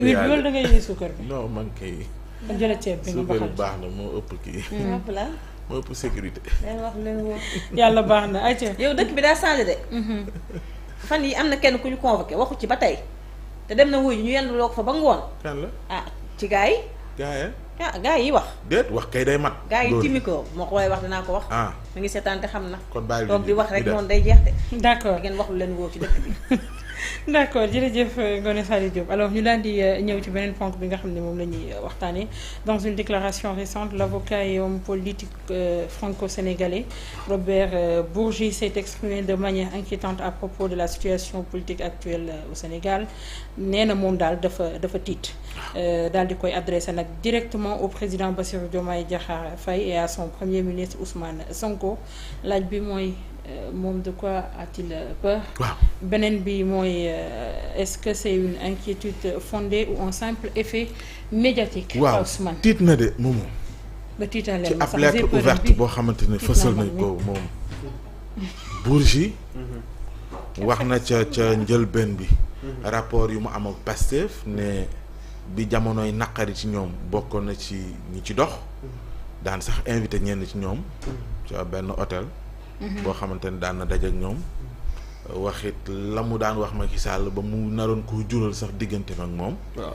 loolu da ngay yëy suukar bi. non man kay. jëla ceeb bi nga baxal suukar baax na moo ëpp kii. moo ëpp sécurité. yàlla baax na ayca. yow dëkk bi daa changé de. fan yi am na kenn ku ñu convoqué waxu ci ba tey te dem na wuy ñu yendu loo ko fa ba ngoon. kan la ci gars yi. gars yi wax. déet wax kay day mat. gars yi timi ko moo ko waaye wax dinaa ko wax. mu ngi seetaan te xam na. kon bàyyi toog di wax rek noonu day jeex de. d'accord ngeen waxul leen woo ci dëkk bi. d'accord jërëjëf Ngoné Saliou Diop alors ñu daal di ñëw ci beneen ponk bi nga xam ne moom la ñuy waxtaanee dans une déclaration récente l'avocat et homme politique franco-sénégalais Robert Bourgi s'est exprimé de manière inquiétante à propos de la situation politique actuelle au Sénégal nee na moom daal dafa tiit daal di koy adressé nag directement au président Bassirou Diomaye Diakhar Faye et à son premier ministre Ousmane Sonko laaj bi mooy moom de quoi a-t-il peur? waaw beneen bi mooy est-ce que c'est une inquiétude fondée ou un simple effet médiatique? waaw tiit na de moom. ba tiital ci ab lettre ouverte boo xamante ne fësal nañ ko moom. Bourgi wax na ca njëlbeen bi. rapport yu mu am ak Pastef ne bi jamonoy naqari ci ñoom bokkoon na ci ñi ci dox. daan sax invité ñenn ci ñoom. ca benn hôtel. boo xamante ne daan na daje ak ñoom. waxit la mu daan wax Macky Sall ba mu naroon ko jural sax diggante ak moom. waaw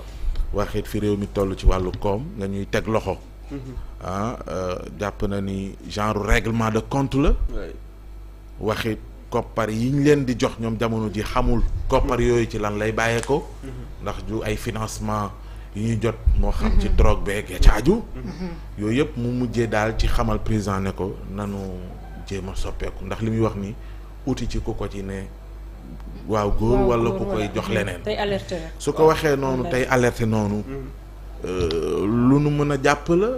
waxit fi réew mi toll ci wàllu koom nga ñuy teg loxo. jàpp na ni genre règlement de compte la. waxit koppar yi ñu leen di jox ñoom jamono ji xamul koppar yooyu ci lan lay bàyyeekoo. ndax ju ay financement yi ñuy jot moo xam ci drogue beeg ya caaju. yooyu yëpp mu mujjee daal ci xamal président ne ko nanu jéem a soppeeku ndax li muy wax ni uti ci ku ko ci ne waaw góor wala ku koy jox leneen. tey alerté su ko waxee noonu tey alerté noonu. lu nu mën a jàpp la.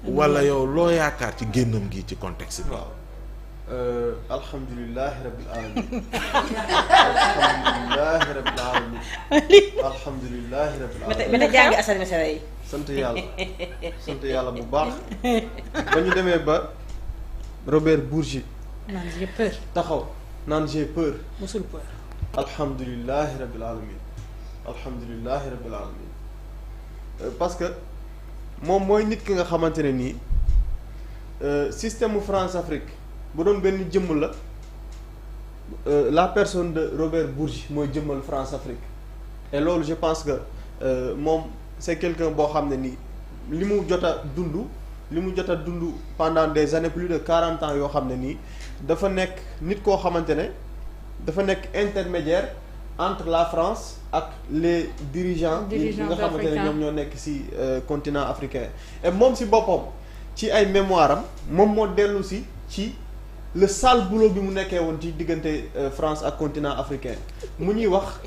wala yow loo yaakaar ci génnam gi ci contexte bi. waaw alhamdulilahi rabbil alamin alhamdulilahi rabbil alamin alhamdulilahi rabbil alamin. ba tey jàngi asal mesere yi. sant yàlla bu baax ba ñu demee ba Robert Bourgi naan j'ai peur taxaw naan j'ai peur. musul peur. alhamdulilahi rabbil alamin alhamdulilahi rabbil alamin parce que moom mooy nit ki nga xamante ne nii système mu France Afrique bu doon benn jëmm la la personne de Robert Bourgi mooy jëmmal France Afrique et loolu je pense que moom c'est quelqu'un boo xam ne nii li mu jot a dund pendant des années plus de 40 ans yoo xam ne nii dafa nekk nit koo xamante ne dafa nekk intermédiaire entre la France ak les dirigeants yi nga xamante ne ñoom ñoo nekk ci continent africain et moom ci boppam ci ay mémoire am moom moo dellu ci le sale boulot bi mu nekkee woon ci diggante France ak continent africain mu ñuy wax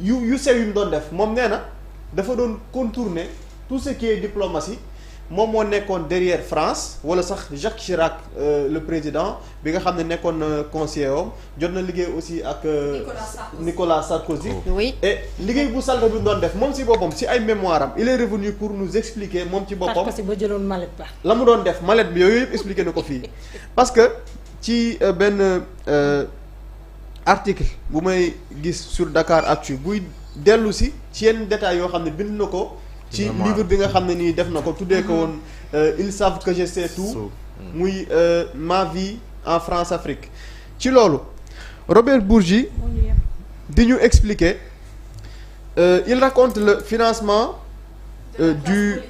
yu sew yu mu doon def moom nee na dafa doon contourner tout ce qui est diplomatie moom moo nekkoon derrière France wala sax Jacques Chirac le président bi nga xam ne nekkoon na conseiller am jot na liggéey aussi ak Nicolas Sarkozy. Oui. Et liggéey bu salte bi mu doon def moom ci boppam ci ay mémoire am il est revenu pour nous expliquer moom ci boppam. parce que ba jëloon mallette ba. la mu doon def mallette bi yooyu yëpp expliqué na ko fii parce que ci benn article bu may gis sur Dakar Actu buy dellu ci yenn détails yoo xam ne bind na ko. ci livre bi nga xam ne nii def na ko tuddee ko woon ils savent que je sais tout muy ma vie en France Afrique ci loolu Robert Bourgi di ñu expliquer il raconte le financement du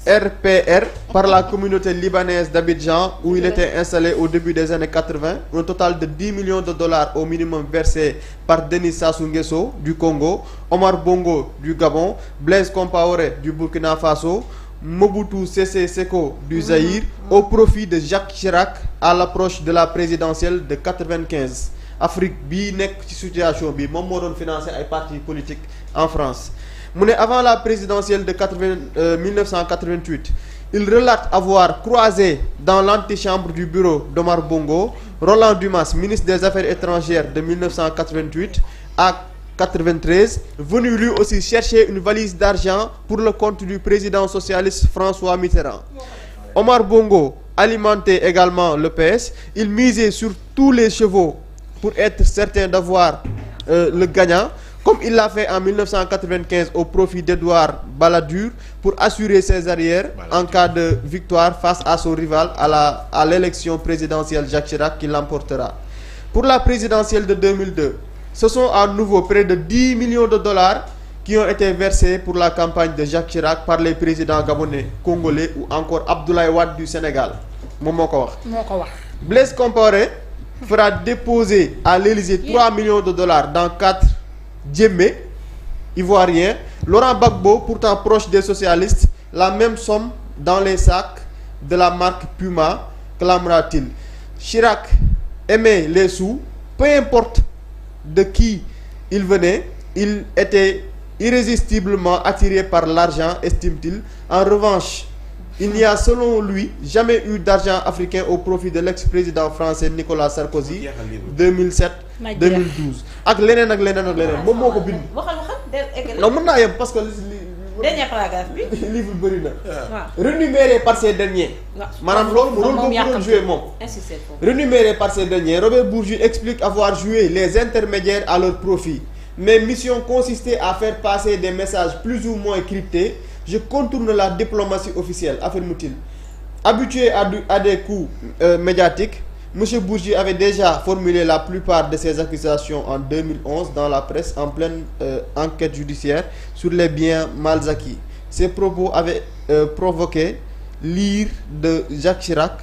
RPR par la communauté libanaise d'Abidjan où il était installé au début des années 80 un total de 10 millions de dollars au minimum versé par Denis Sassou Nguesso du Congo, Omar Bongo du Gabon, Blaise Compaoré du Burkina Faso, Mobutu Sese Seko du Zaïre au profit de Jacques Chirac à l'approche de la présidentielle de 95. Afrique bii nekk ci situation bi moom moo doon financer ay partis politiques en France. mu ne avant la présidentielle de 1988 il relate avoir croisé dans l'antichambre du bureau d'Omar Bongo Roland Dumas, ministre des Affaires étrangères de 1988 à 93, venu lui aussi chercher une valise d'argent pour le compte du président socialiste François Mitterrand. Omar Bongo alimentait également le PS, il misait sur tous les chevaux pour être certain d'avoir le gagnant. comme il l'a fait en 1995 au profit d'Édouard Balladur pour assurer ses arrières en cas de victoire face à son rival à l'élection présidentielle Jacques Chirac qui l'emportera. Pour la présidentielle de 2002, ce sont à nouveau près de 10 millions de dollars qui ont été versés pour la campagne de Jacques Chirac par les présidents gabonais, congolais ou encore Abdoulaye Wade du Sénégal. moom moo ko wax. Blaise Compaoré fera déposer à l'Élysée 3 millions de dollars dans 4 djembés ivoiriens. Laurent Gbagbo, pourtant proche des socialistes, la même somme dans les sacs de la marque Puma, clamera-t-il. Chirac aimait les sous, peu importe de qui il venait, il était irrésistiblement attiré par l'argent, estime-t-il. En revanche, il n'y a selon lui jamais eu d'argent africain au profit de l'ex-président français Nicolas Sarkozy 2007-2012 ak leneen moom moo ko bind. non mën naa yem parce que dernier paragraphe bi livre bëri na. rémunéré par ces derniers. maanaam loolu rôle boobu doon joué moom. rémunéré par ces derniers, Robert Bourgi explique avoir joué les intermédiaires à leur profit. Mes missions consistaient à faire passer des messages plus ou moins cryptés. Je contourne la diplomatie officielle, affirme-t-il. Habitué à des coups médiatiques, M. Bourgi avait déjà formulé la plupart de ses accusations en 2011 dans la presse en pleine enquête judiciaire sur les biens mal acquis. Ces propos avaient provoqué l'ire de Jacques Chirac,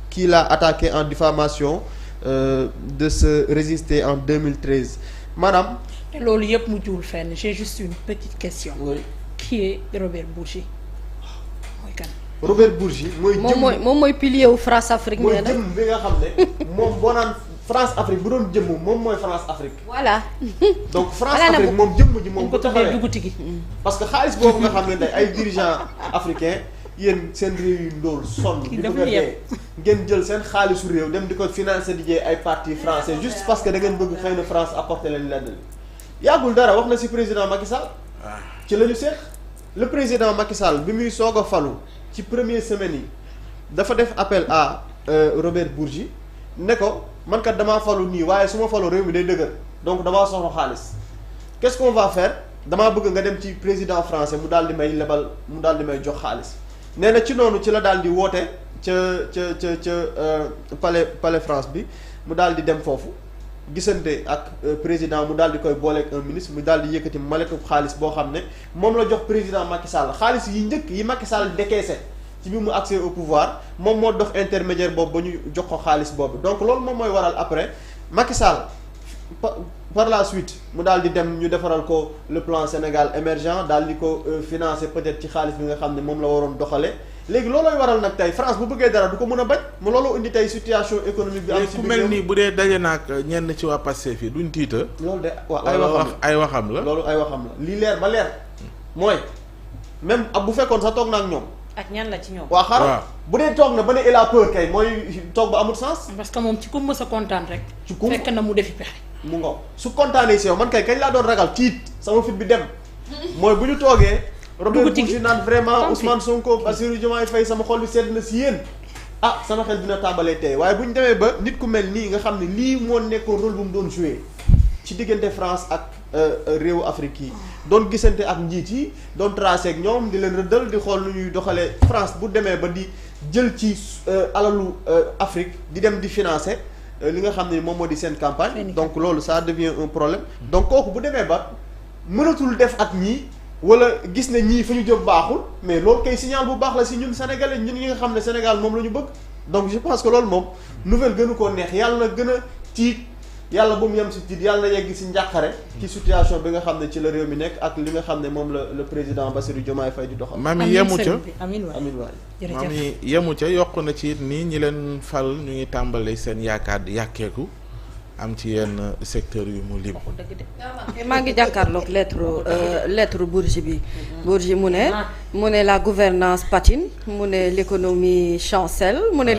qui l'a attaqué en diffamation de se résister en 2013. Madame. loolu yëpp mu juul fenn, j'ai juste une petite question. Oui. Qui est Robert Bourgi? mooy kan. Robert Bourgi moom mooy pilier wu France Afrique. mooy jëm bi nga xam ne moom boo naan France Afrique bu doon jëmm moom mooy France Afrique. voilà. donc France Afrique moom jëmm ji moom. ko taxawee duguti gi. parce que xaalis boobu nga xam ne day ay dirigeants africains yéen seen réew yu ndóol sonn. di ko defee ngeen jël seen xaalisu réew dem di ko financer di jee ay partis français juste parce que da ngeen bëgg xëy na France apporter leen lenn. yàggul dara wax na ci président Macky Sall. ci la ñu seex le président Macky Sall bi muy soog a falu ci première semaine yi dafa def appel à Robert Bourgi ne ko man kat damaa falu nii waaye su ma falu réew mi day dëgër donc damaa soxla xaalis qu'est-ce qu'on va faire damaa bëgg nga dem ci président français mu daal di may lebal mu daal di may jox xaalis nee na ci noonu ci la daal di woote ca palais France bi mu daal di dem foofu gisante ak président mu daal di koy booleeg un ministre mu daal di yëkkati maletu xaalis boo xam ne moom la jox président Macky Sall xaalis yi njëkk yi Macky Sall décaissé ci bi mu accès au pouvoir moom moo dox intermédiaire boobu ba ñu jox ko xaalis boobu donc loolu moom mooy waral après Macky Sall par la suite mu daal di dem ñu defaral ko le plan Sénégal émergent daal di ko financer peut-être ci xaalis bi nga xam ne moom la waroon doxale léegi loolooy waral nag tey France bu bëggee dara du ko mën a bañ mu looloo indi tey situation économique bi. am ci ku mel nii bu dee daje naag ñenn ci waa Pastef fii duñ tiita. loolu de waaw ay waxam la loolu ay waxam la lii leer ba leer mooy même bu fekkoon sax toog na ak ñoom. ak ñan la ci ñoom. waaw xaaral bu dee toog na ba ne il a peur kay mooy toog ba amul sens. parce que moom ci ku mës a kontaan rek. ci ku fekk na mu defi pexe. mu ngo su kontaanee si yow man kay kañ laa doon ragal tiit sama fit bi dem mooy bu ñu toogee. Robert Bourgi naan vraiment Ousmane Sonko Bassirou Diomaye Faye sama xol bi sedd na si yéen ah sama xel dina tàmbalee tey waaye bu ñu demee ba nit ku mel nii nga xam ne lii moo nekkoon rôle bu mu doon joué ci diggante France ak réewu Afrique yi doon gisante ak njiit yi doon tracé ak ñoom di leen rëddal di xool nu ñuy doxalee France bu demee ba di jël ci alalu Afrique di dem di financer li nga xam ne moom moo di seen campagne donc loolu ça devient un problème donc kooku bu demee ba mënatul def ak ñii wala gis ne ñii fa ñu jëm baaxul mais loolu kay signal bu baax la si ñun sénégalais ñun ñi nga xam ne Sénégal moom la ñu bëgg donc je pense que loolu moom nouvelle gënu koo neex yàlla na gën a tiit yàlla bu mu yem si tiit yàlla na yegg si njàqare ci situation bi nga xam ne ci la réew mi nekk ak li nga xam ne moom la le président Bassirou Diomaye Faye di doxal. mami yemu ca amiin waay mami yemu ca yokk na ci nii ñi leen fal ñu ngi tàmbali seen yaakaar di yàkkeeku am ci yenn secteur yu mu lim. maa ngi jàkkaarloog lettre Bourgi bi. Bourgi mu ne la gouvernance patine mu ne l'économie chancelle mu ne